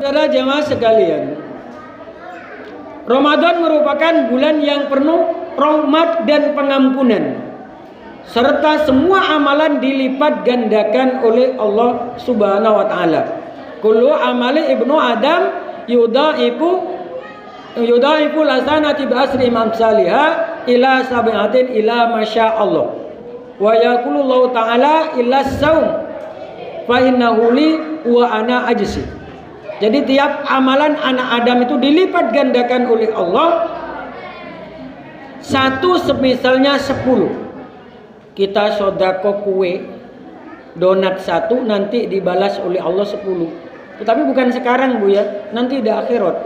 Saudara jamaah sekalian, Ramadan merupakan bulan yang penuh rahmat dan pengampunan, serta semua amalan dilipat gandakan oleh Allah Subhanahu wa taala. Kullu amali ibnu Adam yudhaifu lasanati bi asri amsalha ila sab'atin ila masya Allah. Wa yaqulullahu ta'ala illa saum fa innahu li wa ana ajzi. Jadi tiap amalan anak Adam itu dilipat gandakan oleh Allah. Satu semisalnya 10. Kita sodako kue donat satu nanti dibalas oleh Allah 10. Tetapi bukan sekarang Bu ya, nanti di akhirat.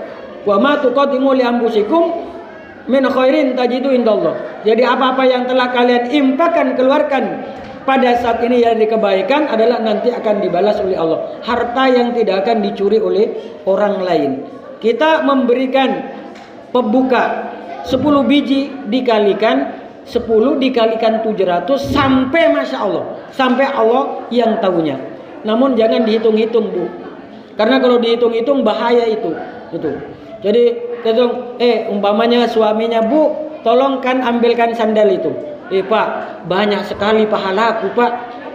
Wa ma tuqaddimu li anfusikum min khairin tajidu indallah. Jadi apa-apa yang telah kalian infakkan, keluarkan pada saat ini yang kebaikan adalah nanti akan dibalas oleh Allah. Harta yang tidak akan dicuri oleh orang lain. Kita memberikan pembuka 10 biji dikalikan 10 dikalikan 700 sampai Masya Allah. Sampai Allah yang tahunya. Namun jangan dihitung-hitung Bu. Karena kalau dihitung-hitung bahaya itu. Jadi umpamanya suaminya, Bu tolong kan ambilkan sandal itu. Pak, banyak sekali pahalaku Pak.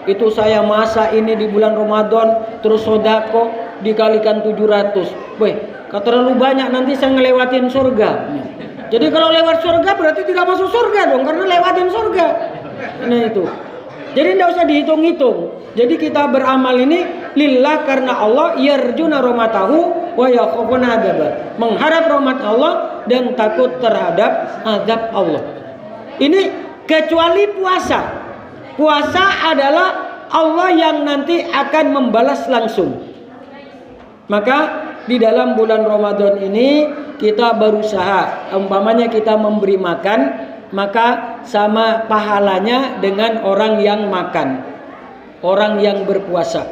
Itu saya masak ini di bulan Ramadan, terus sodako dikalikan 700. Weh, terlalu banyak, nanti saya ngelewatin surga. Jadi kalau lewat surga berarti tidak masuk surga dong, karena lewatin surga. Nah itu. Jadi tidak usah dihitung-hitung. Jadi kita beramal ini lillah karena Allah, yarjuna rahmatahu wa yakhafuna adzabah. Mengharap rahmat Allah dan takut terhadap azab Allah. Ini kecuali puasa. Puasa adalah Allah yang nanti akan membalas langsung. Maka di dalam bulan Ramadan ini kita berusaha, umpamanya kita memberi makan, maka sama pahalanya dengan orang yang makan, orang yang berpuasa.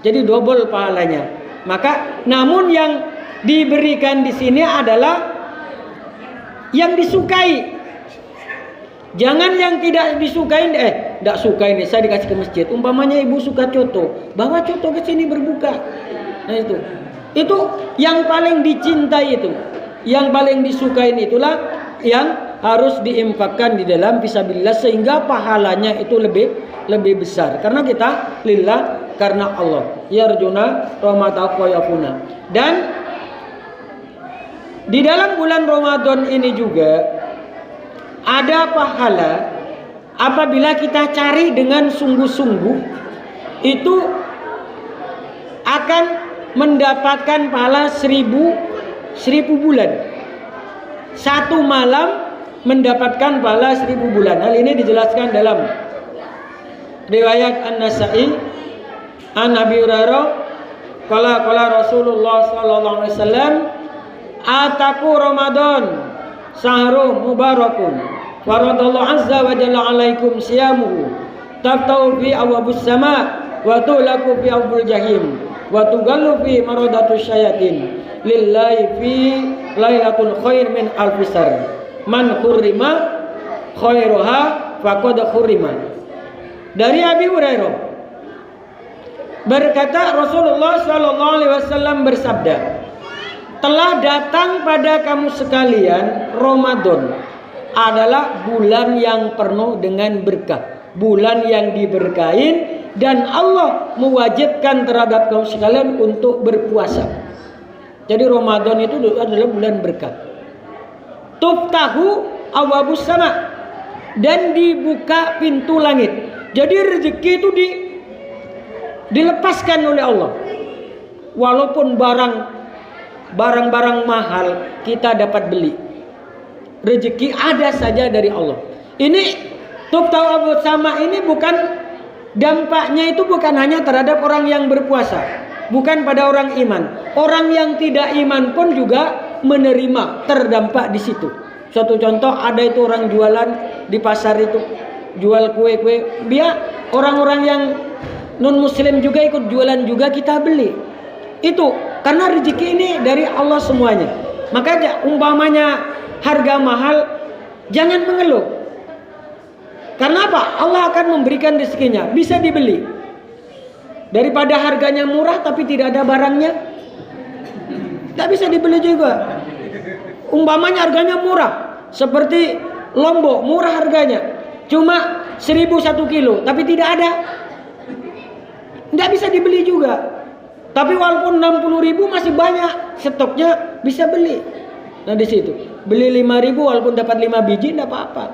Jadi double pahalanya. Maka namun yang diberikan di sini adalah yang disukai. Jangan yang tidak disukai, tidak suka ini saya dikasih ke masjid. Umpamanya ibu suka coto, bawa coto ke sini berbuka. Nah itu yang paling dicintai itu, yang paling disukai itulah yang harus diinfakkan di dalam fisabilillah sehingga pahalanya itu lebih besar. Karena kita lillah karena Allah. Yarjuna rahmatahu wa yafuna. Dan di dalam bulan Ramadan ini juga ada pahala apabila kita cari dengan sungguh-sungguh, itu akan mendapatkan pahala 1000 bulan. Satu malam mendapatkan pahala 1000 bulan. Hal ini dijelaskan dalam riwayat An-Nasa'i an Abi Hurairah qala Rasulullah sallallahu alaihi wasallam ataku Ramadan sahru mubarakun waradallahu azza wa jalla alaikum siyamuhu taftau fi awabus sama wa tulaku fi abul jahim wa tugallu fi maradatus syayatin lillahi fi lailatul khair min alfisar man hurrima khairuha faqad hurrima. Dari Abi Hurairah berkata Rasulullah sallallahu alaihi wasallam bersabda, telah datang pada kamu sekalian Ramadan adalah bulan yang penuh dengan berkah, bulan yang diberkahin, dan Allah mewajibkan terhadap kamu sekalian untuk berpuasa. Jadi Ramadan itu adalah bulan berkah. Tuftahu awabus sama, dan dibuka pintu langit. Jadi rezeki itu dilepaskan oleh Allah. Walaupun barang-barang mahal kita dapat beli, rezeki ada saja dari Allah. Ini tuftahu awabus sama ini bukan dampaknya, itu bukan hanya terhadap orang yang berpuasa, bukan pada orang iman. Orang yang tidak iman pun juga menerima, terdampak di situ. Suatu contoh, ada itu orang jualan di pasar itu, jual kue-kue, biar orang-orang yang non muslim juga ikut jualan juga, kita beli. Itu karena rezeki ini dari Allah semuanya. Makanya umpamanya harga mahal, jangan mengeluh. Karena apa? Allah akan memberikan rezekinya, bisa dibeli. Daripada harganya murah tapi tidak ada barangnya, Tidak bisa dibeli juga. Umpamanya harganya murah, seperti Lombok murah harganya, cuma 1.001 kilo, tapi tidak ada. Tidak bisa dibeli juga. Tapi walaupun 60.000 masih banyak stoknya, bisa beli. Nah di situ beli 5.000 walaupun dapat 5 biji tidak apa-apa.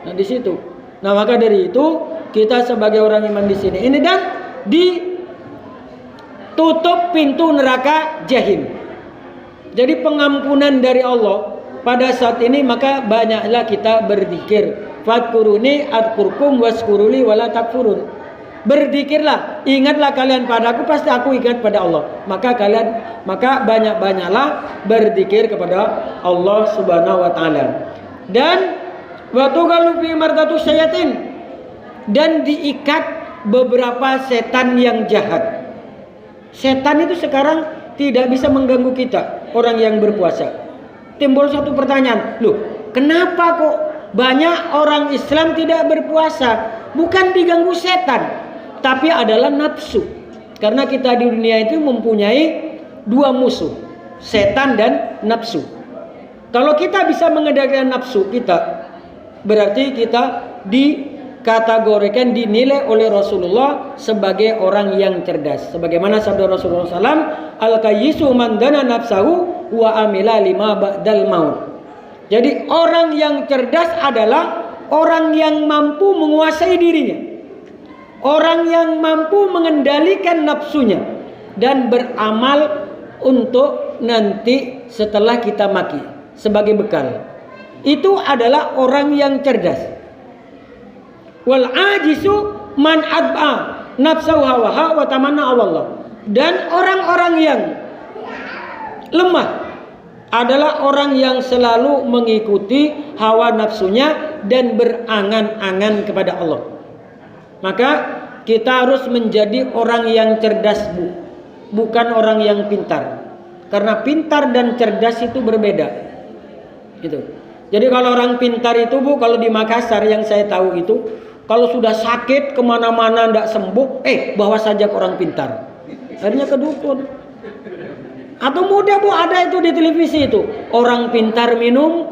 Nah di situ. Nah maka dari itu kita sebagai orang iman di sini ini dan ditutup pintu neraka jahim. Jadi pengampunan dari Allah pada saat ini, maka banyaklah kita berzikir. Fadkuruni adkurkum waskuruli wala takfurun. Berzikirlah, ingatlah kalian padaku, pasti aku ingat pada Allah. Maka banyak-banyaklah berzikir kepada Allah Subhanahu wa taala. Dan watugalu fi mardatu syayatin, dan diikat beberapa setan yang jahat. Setan itu sekarang tidak bisa mengganggu kita, orang yang berpuasa. Timbul satu pertanyaan, loh, kenapa kok banyak orang Islam tidak berpuasa? Bukan diganggu setan, tapi adalah nafsu. Karena kita di dunia itu mempunyai dua musuh, setan dan nafsu. Kalau kita bisa mengendalikan nafsu kita, berarti kita dikategorikan, dinilai oleh Rasulullah sebagai orang yang cerdas. Sebagaimana sabda Rasulullah SAW, al-kayyisu man dana nafsahu wa amila lima ba'dal maut. Jadi orang yang cerdas adalah orang yang mampu menguasai dirinya, orang yang mampu mengendalikan nafsunya dan beramal untuk nanti setelah kita mati sebagai bekal. Itu adalah orang yang cerdas. Wal ajisu man adba nafsahu hawaha wa tamanna Allah. Dan orang-orang yang lemah adalah orang yang selalu mengikuti hawa nafsunya dan berangan-angan kepada Allah. Maka kita harus menjadi orang yang cerdas, bukan orang yang pintar. Karena pintar dan cerdas itu berbeda. Gitu. Jadi kalau orang pintar itu kalau di Makassar yang saya tahu itu, kalau sudah sakit kemana-mana tidak sembuh, bawa saja ke orang pintar. Akhirnya ke dukun. Atau mudah ada itu di televisi itu, orang pintar minum.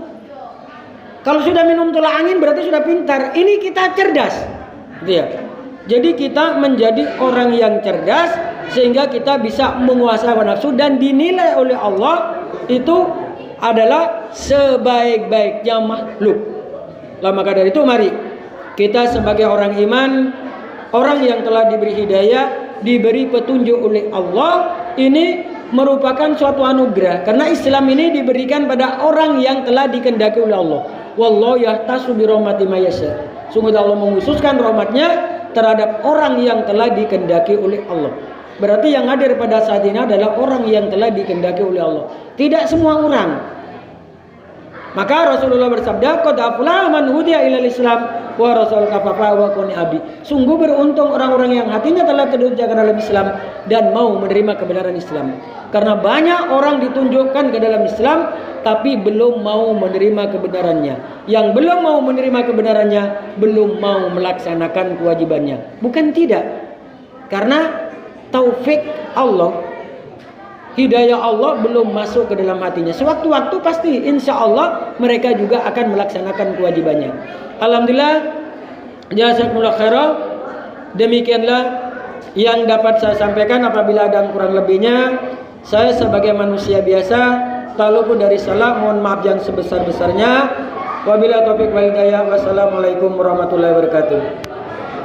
Kalau sudah minum tolak angin berarti sudah pintar. Ini kita cerdas, gitu ya. Jadi kita menjadi orang yang cerdas sehingga kita bisa menguasai hawa nafsu dan dinilai oleh Allah itu adalah sebaik-baiknya makhluk. Lah maka dari itu mari kita sebagai orang iman, orang yang telah diberi hidayah, diberi petunjuk oleh Allah, ini merupakan suatu anugerah, karena Islam ini diberikan pada orang yang telah dikehendaki oleh Allah. Wallahu yahtasu bi rahmati may yasha. Sungguh Allah mengkhususkan rahmatnya terhadap orang yang telah dikehendaki oleh Allah. Berarti yang hadir pada saat ini adalah orang yang telah dikehendaki oleh Allah, tidak semua orang. Maka Rasulullah bersabda, qad aflaha man hudiya ilal Islam wa rasul kafafa wa kuni abdi. Sungguh beruntung orang-orang yang hatinya telah tertuju ke dalam Islam dan mau menerima kebenaran Islam. Karena banyak orang ditunjukkan ke dalam Islam tapi belum mau menerima kebenarannya. Yang belum mau menerima kebenarannya belum mau melaksanakan kewajibannya. Bukan tidak. Karena taufik Allah, hidayah Allah belum masuk ke dalam hatinya. Sewaktu-waktu pasti insya Allah mereka juga akan melaksanakan kewajibannya. Alhamdulillah, jazakumullah khairan. Demikianlah yang dapat saya sampaikan. Apabila ada kurang lebihnya, saya sebagai manusia biasa tak luput dari salah, mohon maaf yang sebesar-besarnya. Wabillahi taufiq wal hidayah. Wassalamualaikum warahmatullahi wabarakatuh.